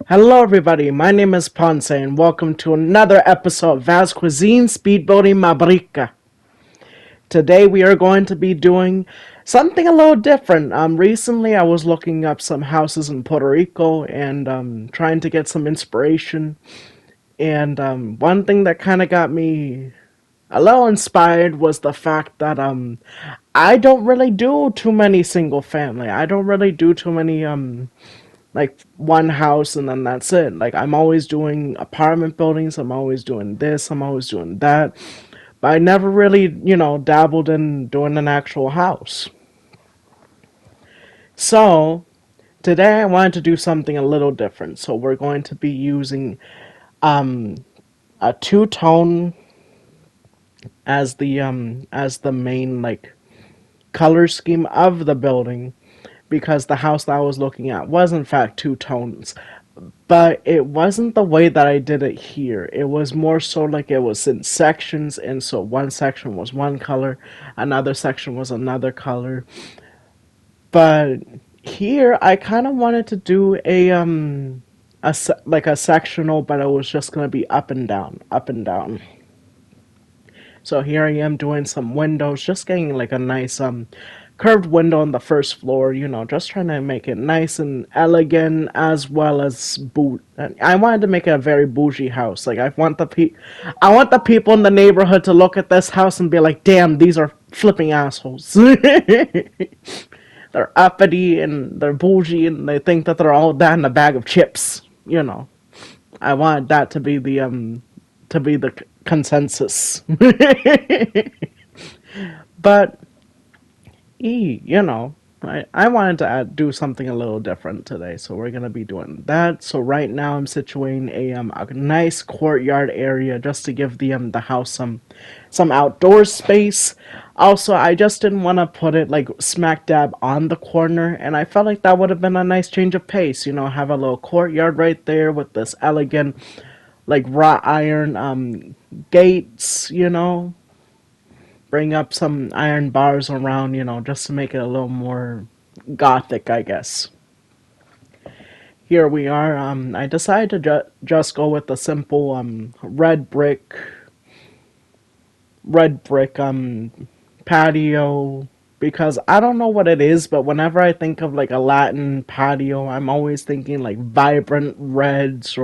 Hello, everybody. My name is Ponce, and welcome to another episode of Vaz Cuisine Speedboating Mabrika. Today, we are going to be doing something a little different. Recently, I was looking up some houses in Puerto Rico and trying to get some inspiration. And one thing that kind of got me a little inspired was the fact that I don't really do too many single family. I don't really do too many like one house and then that's it. Like I'm always doing apartment buildings, I'm always doing this, I'm always doing that. But I never really, dabbled in doing an actual house. So today I wanted to do something a little different. So we're going to be using um a two-tone as the main like color scheme of the building because the house that I was looking at was in fact two tones. But it wasn't the way that I did it here. It was more so like it was in sections, and so one section was one color, another section was another color. But here, I kind of wanted to do like a sectional, but it was just gonna be up and down, up and down. So here I am doing some windows, just getting like a nice curved window on the first floor, just trying to make it nice and elegant as well as I wanted to make it a very bougie house. Like I want the people in the neighborhood to look at this house and be like, "Damn, these are flipping assholes." They're uppity and they're bougie and they think that they're all that in a bag of chips. I wanted that to be the consensus. But I wanted to do something a little different today, so we're gonna be doing that. So right now I'm situating a nice courtyard area just to give the house some outdoor space. Also, I just didn't want to put it like smack dab on the corner, and I felt like that would have been a nice change of pace. Have a little courtyard right there with this elegant like wrought iron gates. Bring up some iron bars around, just to make it a little more gothic, I guess. Here we are. I decided to just go with the simple red brick patio because I don't know what it is, but whenever I think of like a Latin patio, I'm always thinking like vibrant reds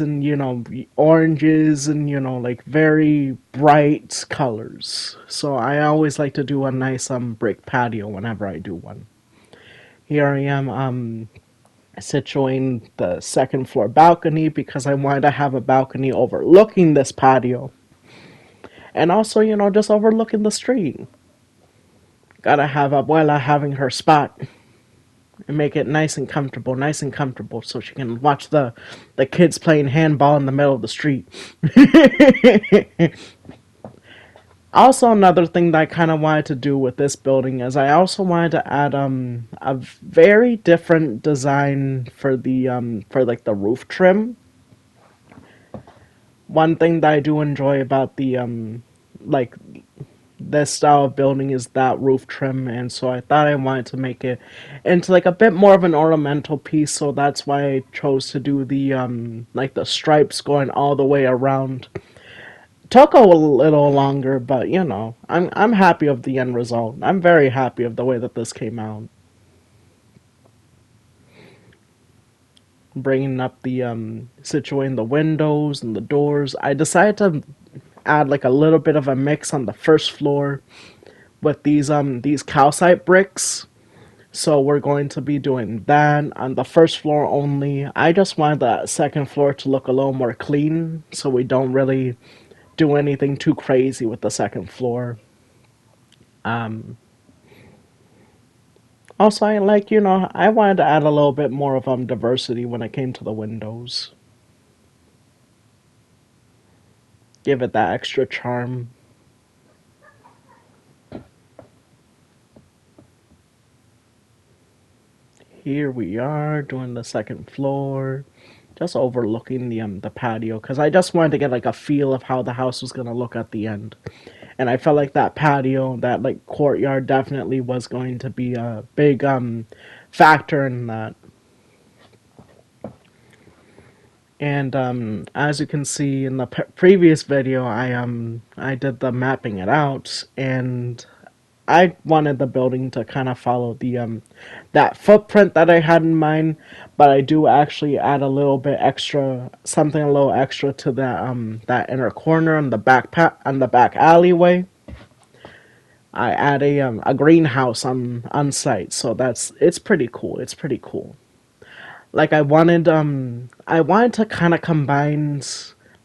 and oranges and like very bright colors. So I always like to do a nice brick patio whenever I do one. Here I am situating the second floor balcony because I wanted to have a balcony overlooking this patio and also just overlooking the street. Gotta have Abuela having her spot and make it nice and comfortable, so she can watch the kids playing handball in the middle of the street. Also, another thing that I kind of wanted to do with this building is I also wanted to add a very different design for the for like the roof trim. One thing that I do enjoy about the like this style of building is that roof trim, and so I thought I wanted to make it into like a bit more of an ornamental piece, so that's why I chose to do the like the stripes going all the way around. Took a little longer, but I'm happy of the end result. I'm very happy of the way that this came out. Bringing up the situating the windows and the doors. I decided to add like a little bit of a mix on the first floor with these calcite bricks. So we're going to be doing that on the first floor only. I just wanted the second floor to look a little more clean, so we don't really do anything too crazy with the second floor. Um, Also, I like, I wanted to add a little bit more of diversity when it came to the windows. Give it that extra charm. Here we are doing the second floor, just overlooking the patio because I just wanted to get like a feel of how the house was gonna look at the end, and I felt like that patio, that like courtyard, definitely was going to be a big factor in that. And as you can see in the previous video, I did the mapping it out, and I wanted the building to kind of follow the that footprint that I had in mind, but I do actually add a little bit extra, something a little extra to that inner corner on the on the back alleyway. I add a greenhouse on site, so it's pretty cool. It's pretty cool. Like I wanted to kind of combine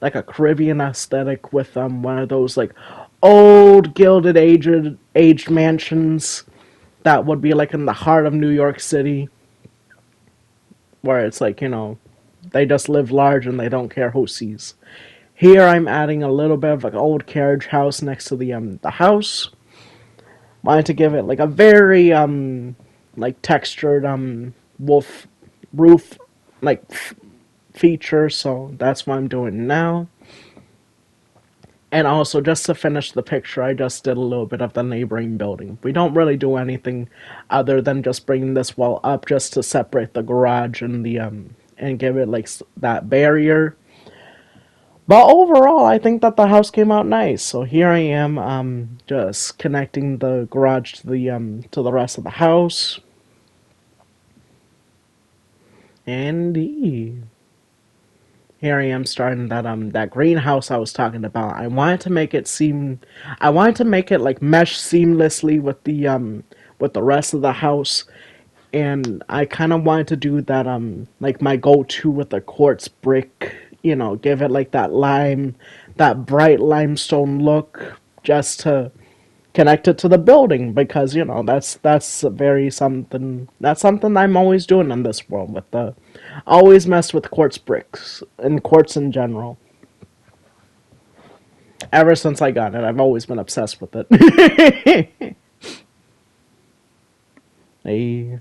like a Caribbean aesthetic with one of those like old gilded aged mansions that would be like in the heart of New York City, where it's like, they just live large and they don't care who sees. Here I'm adding a little bit of an old carriage house next to the house. Wanted to give it like a very like textured wolf roof like feature, so that's what I'm doing now. And also, just to finish the picture, I just did a little bit of the neighboring building. We don't really do anything other than just bringing this wall up just to separate the garage and the and give it like that barrier. But overall, I think that the house came out nice. So here I am, just connecting the garage to the rest of the house. And here I am starting that greenhouse I was talking about. I wanted to make it like mesh seamlessly with the rest of the house, and I kind of wanted to do that like my go-to with the quartz brick, give it like that bright limestone look, just to connect it to the building, because that's very something I'm always doing in this world with the always mess with quartz bricks and quartz in general. Ever since I got it, I've always been obsessed with it. Hey,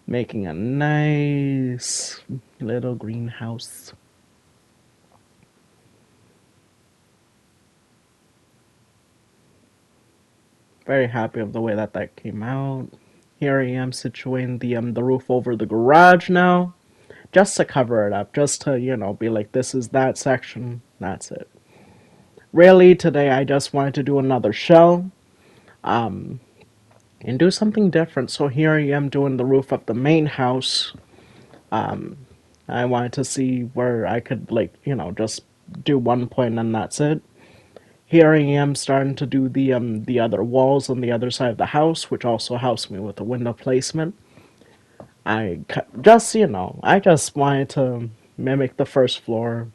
making a nice little greenhouse. Very happy of the way that came out. Here I am situating the roof over the garage now, just to cover it up, just to be like, this is that section. That's it. Really, today I just wanted to do another shell, and do something different. So here I am doing the roof of the main house. I wanted to see where I could like just do one point and that's it. Here I am starting to do the other walls on the other side of the house, which also helps me with the window placement. I just wanted to mimic the first floor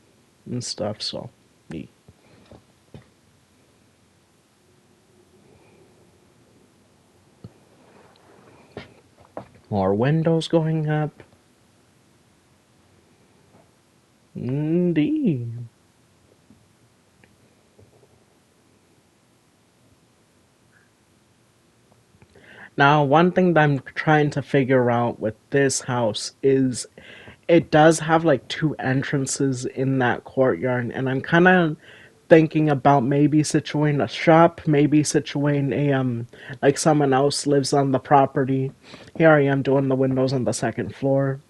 and stuff, so yeah. More windows going up. Indeed. Now, one thing that I'm trying to figure out with this house is it does have like two entrances in that courtyard, and I'm kind of thinking about maybe situating a shop, maybe situating a like someone else lives on the property. Here I am doing the windows on the second floor.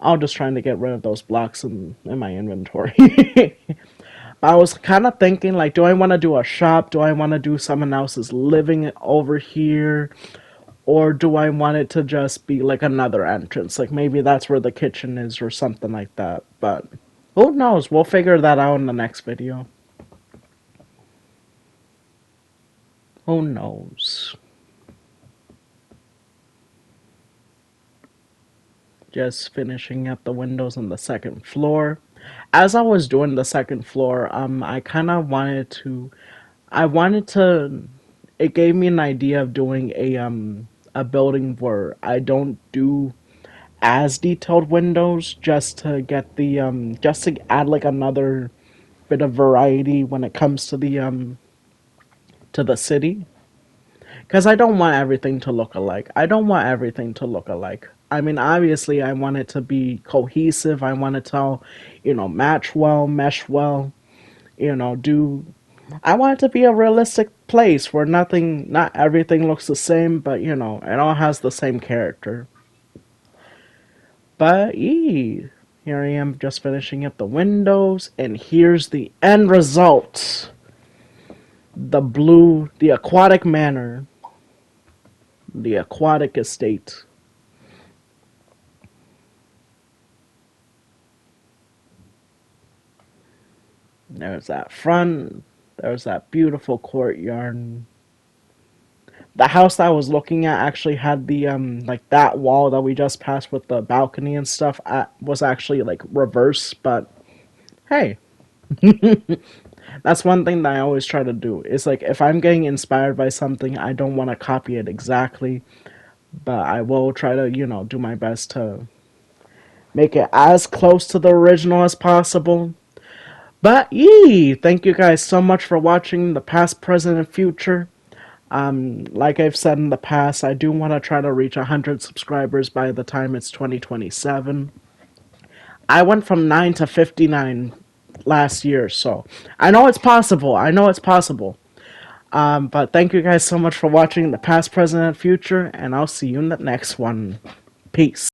I'm just trying to get rid of those blocks in my inventory. I was kind of thinking, like, do I want to do a shop? Do I want to do someone else's living over here? Or do I want it to just be like another entrance? Like maybe that's where the kitchen is or something like that. But who knows? We'll figure that out in the next video. Who knows? Just finishing up the windows on the second floor. As I was doing the second floor, I kind of I wanted to, it gave me an idea of doing a building where I don't do as detailed windows, just to get just to add like another bit of variety when it comes to the city, because I don't want everything to look alike. I don't want everything to look alike. I mean, obviously, I want it to be cohesive. I want it to all, match well, mesh well. Do I want it to be a realistic place where not everything looks the same, but it all has the same character. But here I am just finishing up the windows, and here's the end result. The aquatic manor, the aquatic estate. There's that front, there's that beautiful courtyard. The house that I was looking at actually had the like that wall that we just passed with the balcony and stuff was actually like reverse, but hey, that's one thing that I always try to do. Is like if I'm getting inspired by something, I don't want to copy it exactly, but I will try to, do my best to make it as close to the original as possible. But thank you guys so much for watching the past, present, and future. Like I've said in the past, I do want to try to reach 100 subscribers by the time it's 2027. I went from 9 to 59 last year, so I know it's possible. I know it's possible. But thank you guys so much for watching the past, present, and future, and I'll see you in the next one. Peace.